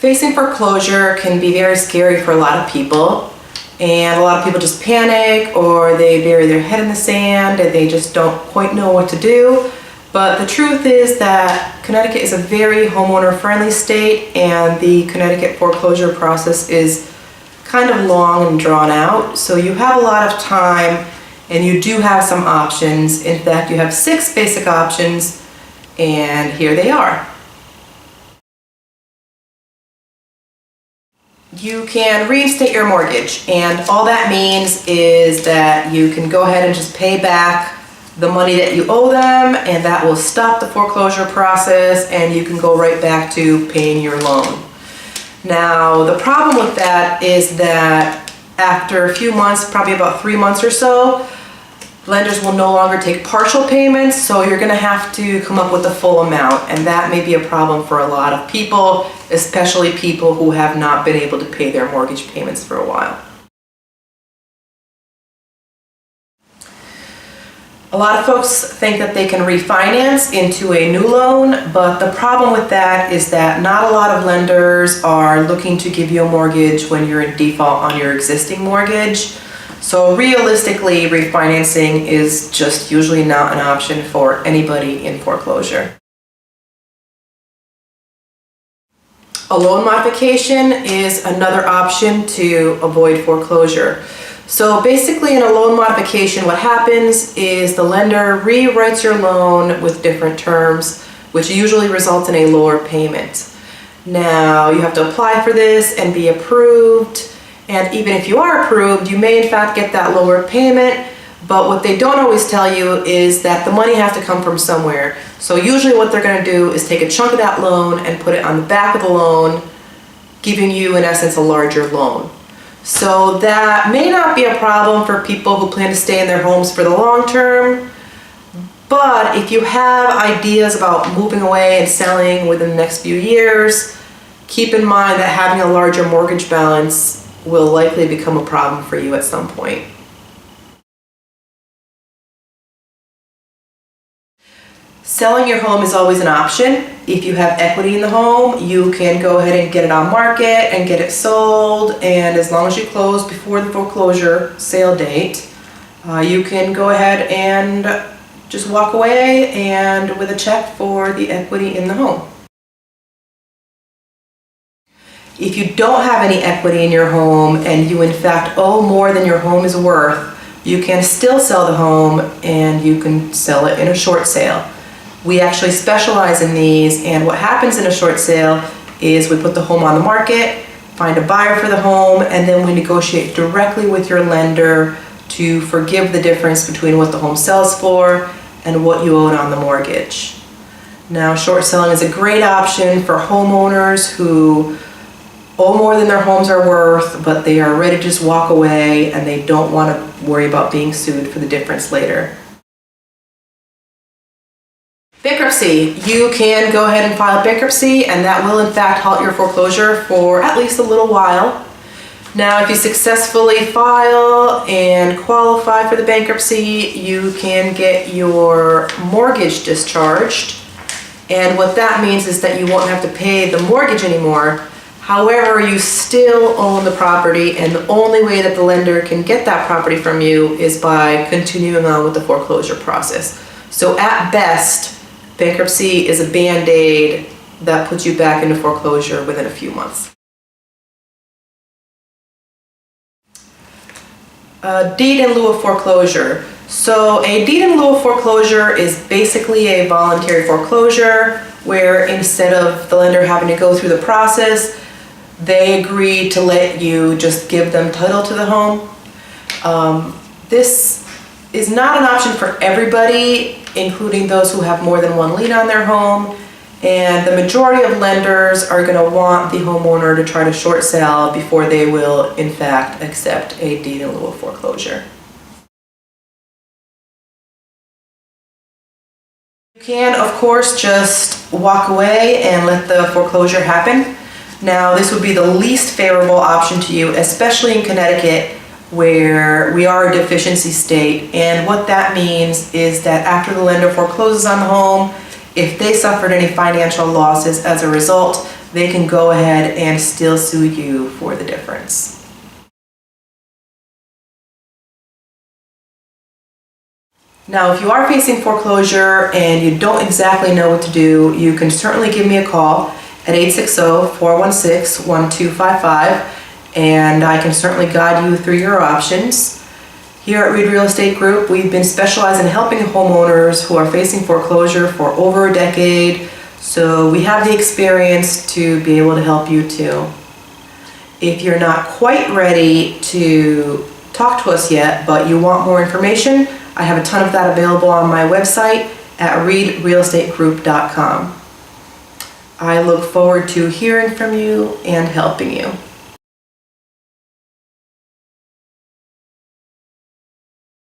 Facing foreclosure can be very scary for a lot of people, and a lot of people just panic or they bury their head in the sand and they just don't quite know what to do. But the truth is that Connecticut is a very homeowner-friendly state, and the Connecticut foreclosure process is kind of long and drawn out. So you have a lot of time and you do have some options. In fact, you have 6 basic options, and here they are. You can reinstate your mortgage, and all that means is that you can go ahead and just pay back the money that you owe them, and that will stop the foreclosure process and you can go right back to paying your loan. Now, the problem with that is that after a few months, probably about 3 months or so, lenders will no longer take partial payments, so you're going to have to come up with the full amount, and that may be a problem for a lot of people, especially people who have not been able to pay their mortgage payments for a while. A lot of folks think that they can refinance into a new loan, but the problem with that is that not a lot of lenders are looking to give you a mortgage when you're in default on your existing mortgage. So realistically, refinancing is just usually not an option for anybody in foreclosure. A loan modification is another option to avoid foreclosure. So basically, in a loan modification, what happens is the lender rewrites your loan with different terms, which usually results in a lower payment. Now, you have to apply for this and be approved. And even if you are approved, you may in fact get that lower payment, but what they don't always tell you is that the money has to come from somewhere. So usually what they're going to do is take a chunk of that loan and put it on the back of the loan, giving you in essence a larger loan. So that may not be a problem for people who plan to stay in their homes for the long term, but if you have ideas about moving away and selling within the next few years, keep in mind that having a larger mortgage balance will likely become a problem for you at some point. Selling your home is always an option. If you have equity in the home, you can go ahead and get it on market and get it sold, and as long as you close before the foreclosure sale date, you can go ahead and just walk away and with a check for the equity in the home. If you don't have any equity in your home and you in fact owe more than your home is worth, you can still sell the home and you can sell it in a short sale. We actually specialize in these, and what happens in a short sale is we put the home on the market, find a buyer for the home, and then we negotiate directly with your lender to forgive the difference between what the home sells for and what you owed on the mortgage. Now, short selling is a great option for homeowners who owe more than their homes are worth, but they are ready to just walk away and they don't want to worry about being sued for the difference later. Bankruptcy. You can go ahead and file bankruptcy, and that will in fact halt your foreclosure for at least a little while. Now, if you successfully file and qualify for the bankruptcy, you can get your mortgage discharged, and what that means is that you won't have to pay the mortgage anymore. However, you still own the property, and the only way that the lender can get that property from you is by continuing on with the foreclosure process. So at best, bankruptcy is a band-aid that puts you back into foreclosure within a few months. Deed in lieu of foreclosure. So a deed in lieu of foreclosure is basically a voluntary foreclosure where instead of the lender having to go through the process, they agree to let you just give them title to the home. This is not an option for everybody, including those who have more than one lien on their home, and the majority of lenders are going to want the homeowner to try to short sell before they will in fact accept a deed in lieu of foreclosure. You can of course just walk away and let the foreclosure happen. Now, this would be the least favorable option to you, especially in Connecticut, where we are a deficiency state, and what that means is that after the lender forecloses on the home, if they suffered any financial losses as a result, they can go ahead and still sue you for the difference. Now, if you are facing foreclosure and you don't exactly know what to do, you can certainly give me a call at 860-416-1255, and I can certainly guide you through your options. Here at Reed Real Estate Group, we've been specializing in helping homeowners who are facing foreclosure for over a decade, so we have the experience to be able to help you too. If you're not quite ready to talk to us yet, but you want more information, I have a ton of that available on my website at reedrealestategroup.com. I look forward to hearing from you and helping you.